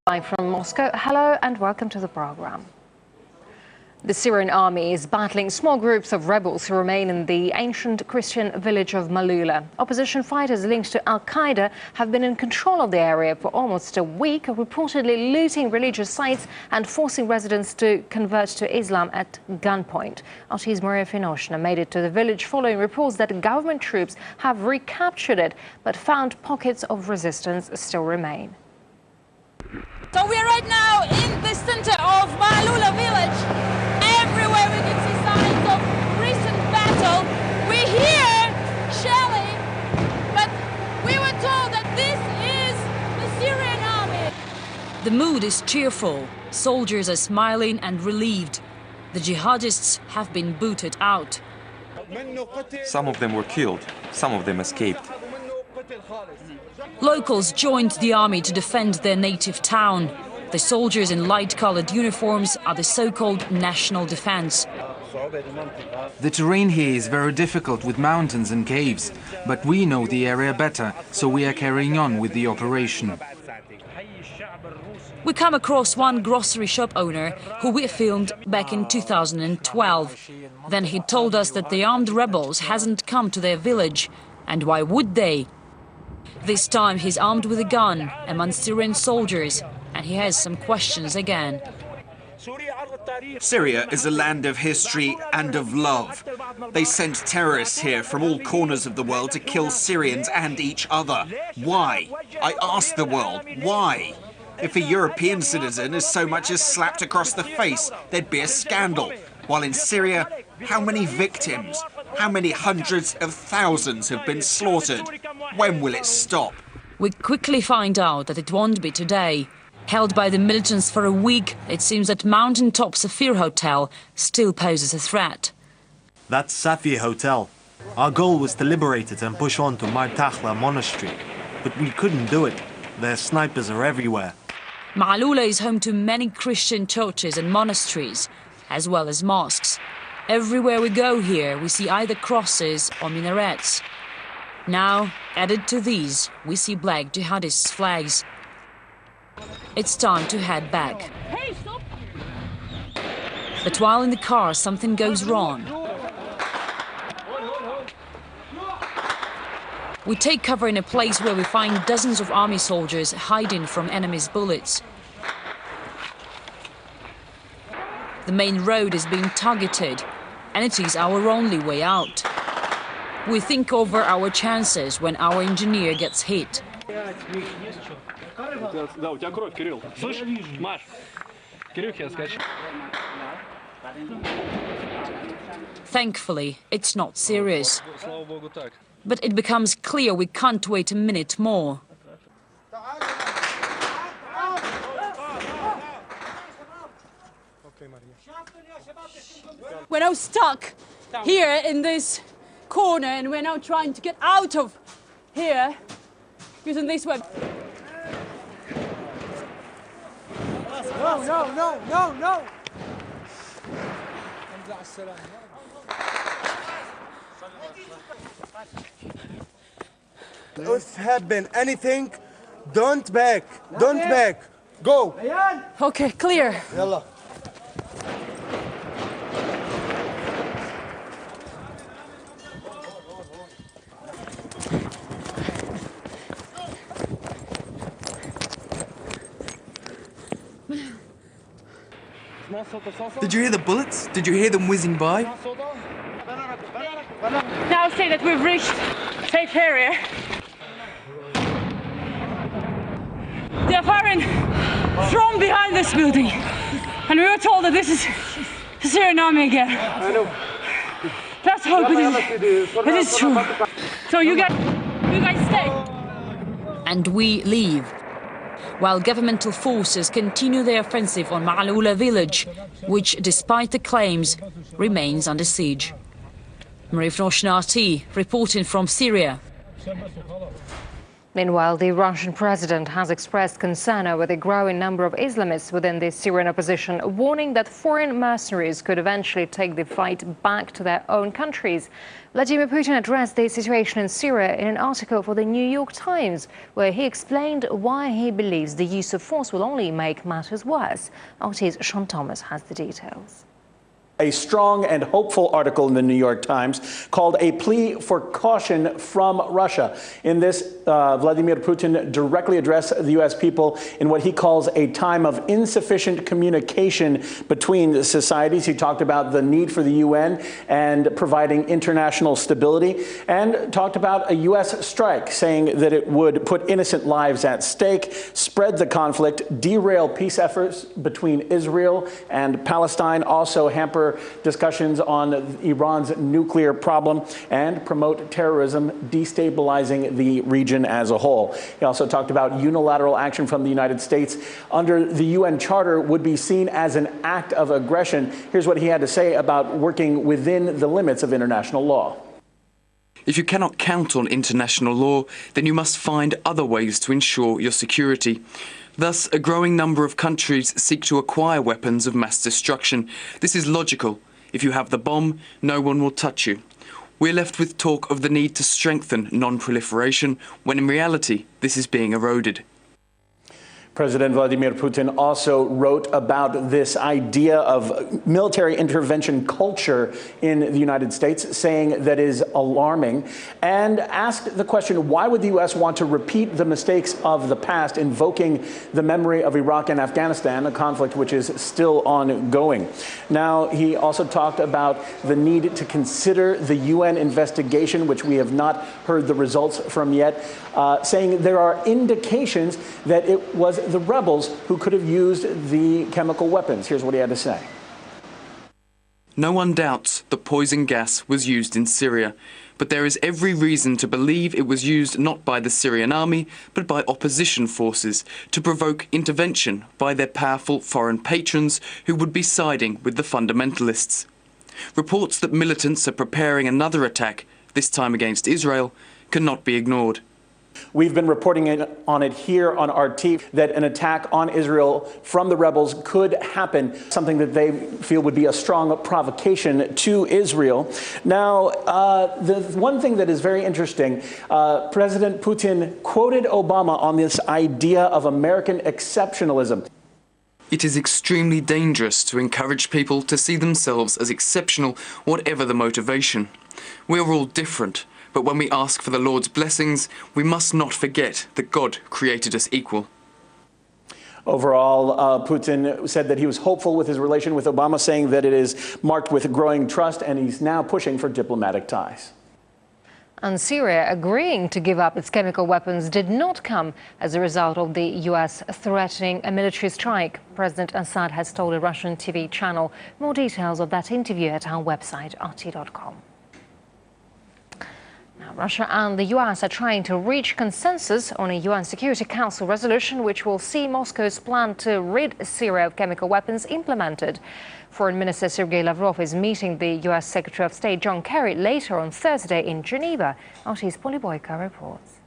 Live from Moscow, hello and welcome to the program. The Syrian army is battling small groups of rebels who remain in the ancient Christian village of Malula. Opposition fighters linked to al-Qaeda have been in control of the area for almost a week, reportedly looting religious sites and forcing residents to convert to Islam at gunpoint. RT's Maria Finoshna made it to the village following reports that government troops have recaptured it, but found pockets of resistance still remain. So we are right now in the center of Malula village. Everywhere we can see signs of recent battle. We hear shelling, but we were told that this is the Syrian army. The mood is cheerful. Soldiers are smiling and relieved. The jihadists have been booted out. Some of them were killed, some of them escaped. Locals joined the army to defend their native town. The soldiers in light-colored uniforms are the so-called national defense. The terrain here is very difficult with mountains and caves, but we know the area better, so we are carrying on with the operation. We come across one grocery shop owner who we filmed back in 2012. Then he told us that the armed rebels hasn't come to their village. And why would they? This time he's armed with a gun among Syrian soldiers, and he has some questions again. Syria is a land of history and of love. They sent terrorists here from all corners of the world to kill Syrians and each other. Why? I ask the world, why? If a European citizen is so much as slapped across the face, there'd be a scandal. While in Syria, how many victims? How many hundreds of thousands have been slaughtered? When will it stop? We quickly find out that it won't be today. Held by the militants for a week, it seems that mountaintop Safir Hotel still poses a threat. That's Safir Hotel. Our goal was to liberate it and push on to Martakhla Monastery. But we couldn't do it. Their snipers are everywhere. Malula is home to many Christian churches and monasteries, as well as mosques. Everywhere we go here, we see either crosses or minarets. Now, added to these, we see black jihadists' flags. It's time to head back. Hey, stop! But while in the car, something goes wrong. We take cover in a place where we find dozens of army soldiers hiding from enemy's bullets. The main road is being targeted, and it is our only way out. We think over our chances when our engineer gets hit. Thankfully, it's not serious. But it becomes clear we can't wait a minute more. We're now stuck here in this corner, and we're now trying to get out of here using this way. No. If happen anything, don't back. Go. Okay, clear. Yalla. Did you hear the bullets? Did you hear them whizzing by? Now say that we've reached safe area. They are firing from behind this building, and we were told that this is the Syrian army again. Let's hope it is true. So you guys stay. And we leave, while governmental forces continue their offensive on Malula village, which, despite the claims, remains under siege. Maria Finoshna, RT, reporting from Syria. Meanwhile, the Russian president has expressed concern over the growing number of Islamists within the Syrian opposition, warning that foreign mercenaries could eventually take the fight back to their own countries. Vladimir Putin addressed the situation in Syria in an article for the New York Times, where he explained why he believes the use of force will only make matters worse. RT's Sean Thomas has the details. A strong and hopeful article in the New York Times called a plea for caution from Russia. In this, Vladimir Putin directly addressed the U.S. people in what he calls a time of insufficient communication between societies. He talked about the need for the UN and providing international stability, and talked about a U.S. strike, saying that it would put innocent lives at stake, spread the conflict, derail peace efforts between Israel and Palestine, also hamper discussions on Iran's nuclear problem, and promote terrorism, destabilizing the region as a whole. He also talked about unilateral action from the United States under the UN Charter would be seen as an act of aggression. Here's what he had to say about working within the limits of international law. If you cannot count on international law, then you must find other ways to ensure your security. Thus, a growing number of countries seek to acquire weapons of mass destruction. This is logical. If you have the bomb, no one will touch you. We're left with talk of the need to strengthen non-proliferation, when in reality, this is being eroded. President Vladimir Putin also wrote about this idea of military intervention culture in the United States, saying that is alarming, and asked the question, why would the U.S. want to repeat the mistakes of the past, invoking the memory of Iraq and Afghanistan, a conflict which is still ongoing. Now, he also talked about the need to consider the UN investigation, which we have not heard the results from yet, saying there are indications that it was the rebels who could have used the chemical weapons. Here's what he had to say. No one doubts that poison gas was used in Syria, but there is every reason to believe it was used not by the Syrian army, but by opposition forces to provoke intervention by their powerful foreign patrons who would be siding with the fundamentalists. Reports that militants are preparing another attack, this time against Israel, cannot be ignored. We've been reporting on it here on RT, that an attack on Israel from the rebels could happen, something that they feel would be a strong provocation to Israel. Now, the one thing that is very interesting, President Putin quoted Obama on this idea of American exceptionalism. It is extremely dangerous to encourage people to see themselves as exceptional, whatever the motivation. We are all different. But when we ask for the Lord's blessings, we must not forget that God created us equal. Overall, Putin said that he was hopeful with his relation with Obama, saying that it is marked with growing trust, and he's now pushing for diplomatic ties. And Syria agreeing to give up its chemical weapons did not come as a result of the U.S. threatening a military strike. President Assad has told a Russian TV channel. More details of that interview at our website, rt.com. Russia and the U.S. are trying to reach consensus on a UN Security Council resolution which will see Moscow's plan to rid Syria of chemical weapons implemented. Foreign Minister Sergei Lavrov is meeting the U.S. Secretary of State John Kerry later on Thursday in Geneva. RT's Polly Boyka reports.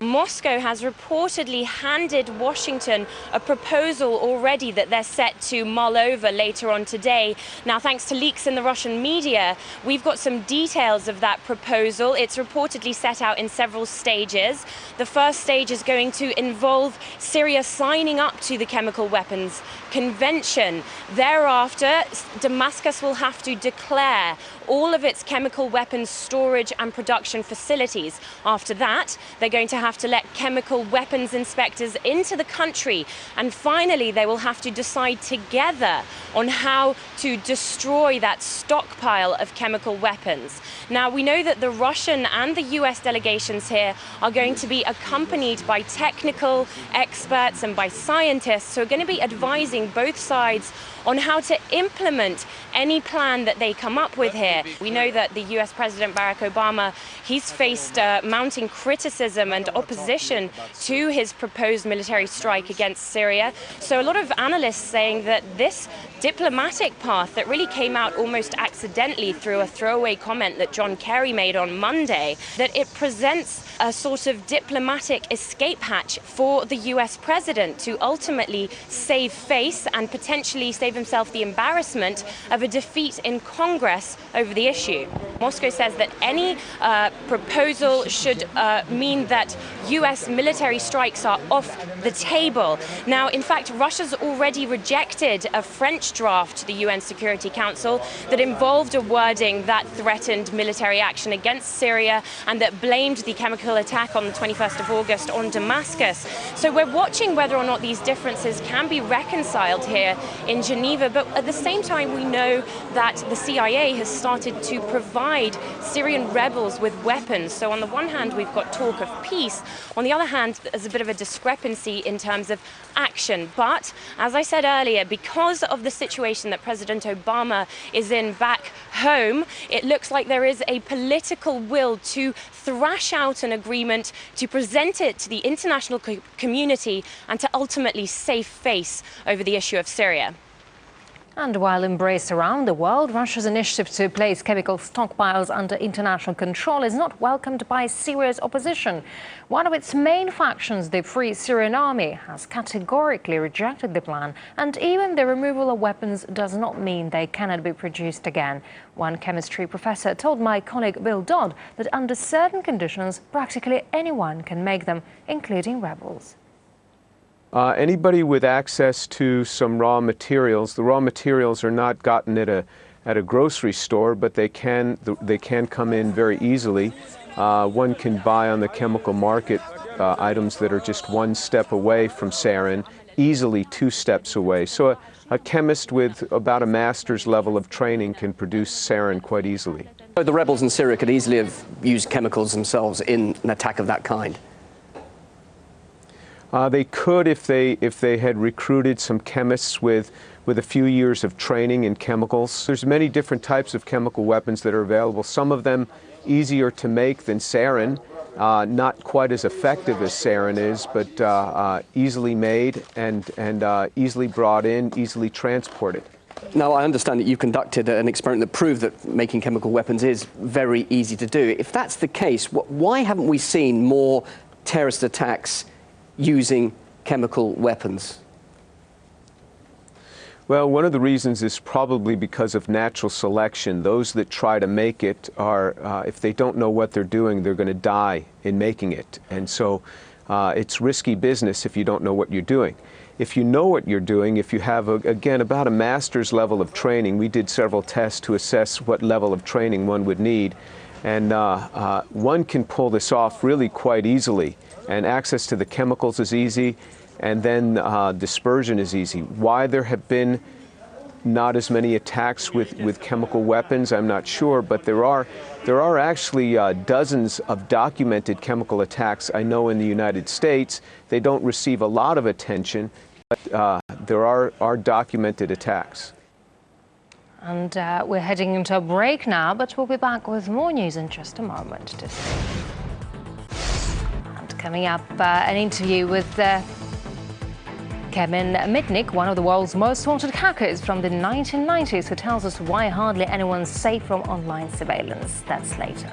Moscow has reportedly handed Washington a proposal already that they're set to mull over later on today. Now, thanks to leaks in the Russian media, we've got some details of that proposal. It's reportedly set out in several stages. The first stage is going to involve Syria signing up to the Chemical Weapons Convention. Thereafter, Damascus will have to declare all of its chemical weapons storage and production facilities. After that, they're going to have to let chemical weapons inspectors into the country. And finally, they will have to decide together on how to destroy that stockpile of chemical weapons. Now, we know that the Russian and the US delegations here are going to be accompanied by technical experts and by scientists who are going to be advising both sides on how to implement any plan that they come up with here. here. We know that the US President Barack Obama, he's faced mounting criticism and opposition to his proposed military strike against Syria. So a lot of analysts saying that this diplomatic path that really came out almost accidentally through a throwaway comment that John Kerry made on Monday, that it presents a sort of diplomatic escape hatch for the US president to ultimately save face and potentially save himself the embarrassment of a defeat in Congress over the issue. Moscow says that any proposal should mean that US military strikes are off the table. Now, in fact, Russia's already rejected a French draft to the UN Security Council that involved a wording that threatened military action against Syria and that blamed the chemical attack on the 21st of August on Damascus. So we're watching whether or not these differences can be reconciled here in Geneva, but at the same time we know that the CIA has started to provide Syrian rebels with weapons. So on the one hand we've got talk of peace, on the other hand there's a bit of a discrepancy in terms of action. But as I said earlier, because of the situation that President Obama is in back home, it looks like there is a political will to thrash out an agreement, to present it to the international community and to ultimately save face over the issue of Syria. And while embraced around the world, Russia's initiative to place chemical stockpiles under international control is not welcomed by Syria's opposition. One of its main factions, the Free Syrian Army, has categorically rejected the plan, and even the removal of weapons does not mean they cannot be produced again. One chemistry professor told my colleague Bill Dodd that under certain conditions, practically anyone can make them, including rebels. Anybody with access to some raw materials, the raw materials are not gotten at a grocery store, but they can come in very easily. One can buy on the chemical market items that are just one step away from sarin, easily 2 steps away. So a chemist with about a master's level of training can produce sarin quite easily. The rebels in Syria could easily have used chemicals themselves in an attack of that kind. They could if they had recruited some chemists with a few years of training in chemicals. There's many different types of chemical weapons that are available. Some of them easier to make than sarin, not quite as effective as sarin is, but easily made and easily brought in, easily transported. Now, I understand that you conducted an experiment that proved that making chemical weapons is very easy to do. If that's the case, why haven't we seen more terrorist attacks using chemical weapons? Well, one of the reasons is probably because of natural selection. Those that try to make it are, if they don't know what they're doing, they're going to die in making it. And so it's risky business if you don't know what you're doing. If you know what you're doing, if you have, again, about a master's level of training, we did several tests to assess what level of training one would need, and one can pull this off really quite easily. And access to the chemicals is easy, and then dispersion is easy. Why there have been not as many attacks with chemical weapons, I'm not sure, but there are actually dozens of documented chemical attacks I know in the United States. They don't receive a lot of attention, but there are documented attacks. And we're heading into a break now, but we'll be back with more news in just a moment. Coming up, an interview with Kevin Mitnick, one of the world's most wanted hackers from the 1990s, who tells us why hardly anyone's safe from online surveillance. That's later.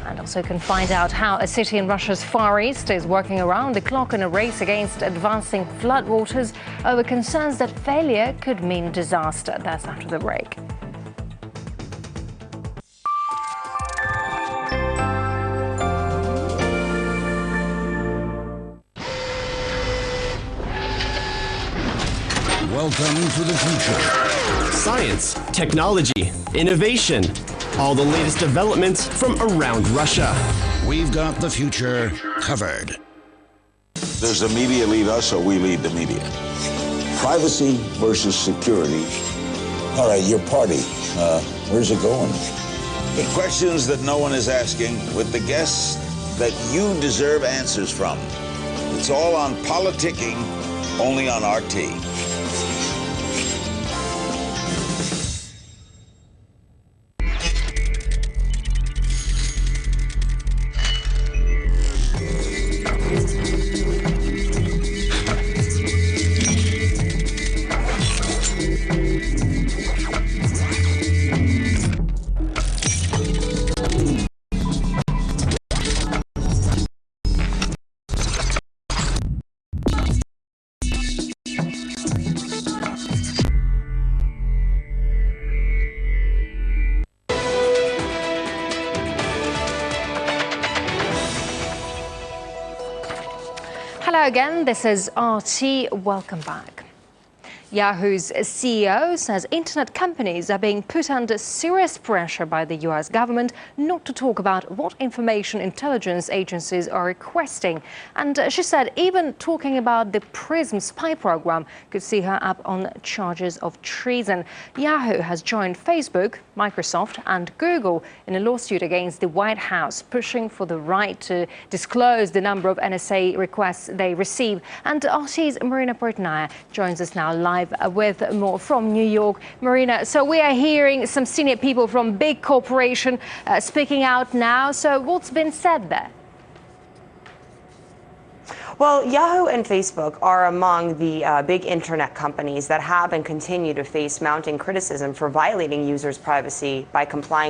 And also can find out how a city in Russia's Far East is working around the clock in a race against advancing floodwaters over concerns that failure could mean disaster. That's after the break. Welcome to the future. Science, technology, innovation, all the latest developments from around Russia. We've got the future covered. Does the media lead us or we lead the media? Privacy versus security. All right, your party, where's it going? The questions that no one is asking with the guests that you deserve answers from. It's all on Politicking, only on RT. again, this is RT. Welcome back. Yahoo's CEO says internet companies are being put under serious pressure by the US government not to talk about what information intelligence agencies are requesting. And she said even talking about the PRISM spy program could see her up on charges of treason. Yahoo has joined Facebook, Microsoft and Google in a lawsuit against the White House, pushing for the right to disclose the number of NSA requests they receive. And RT's Marina Portnaya joins us now live with more from New York. Marina, so we are hearing some senior people from big corporation speaking out now. So what's been said there? Well, Yahoo and Facebook are among the big internet companies that have and continue to face mounting criticism for violating users' privacy by complying